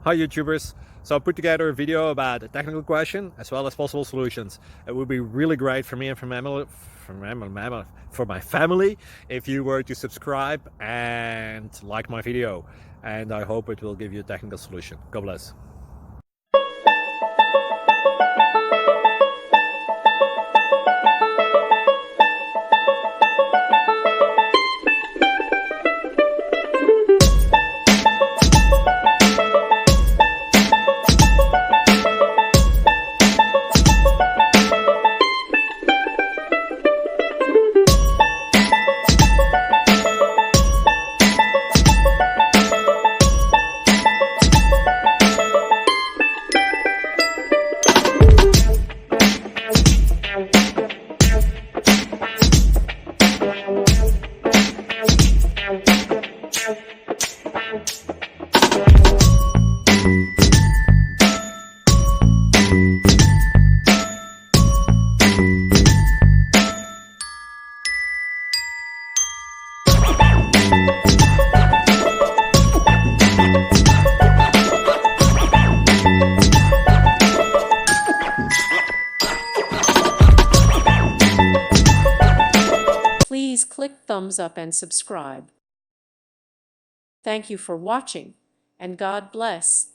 Hi YouTubers. So I put together a video about a technical question as well as possible solutions. It would be really great for me and for my family if you were to subscribe and like my video. And I hope it will give you a technical solution. God bless. Please click thumbs up and subscribe. Thank you for watching, and God bless.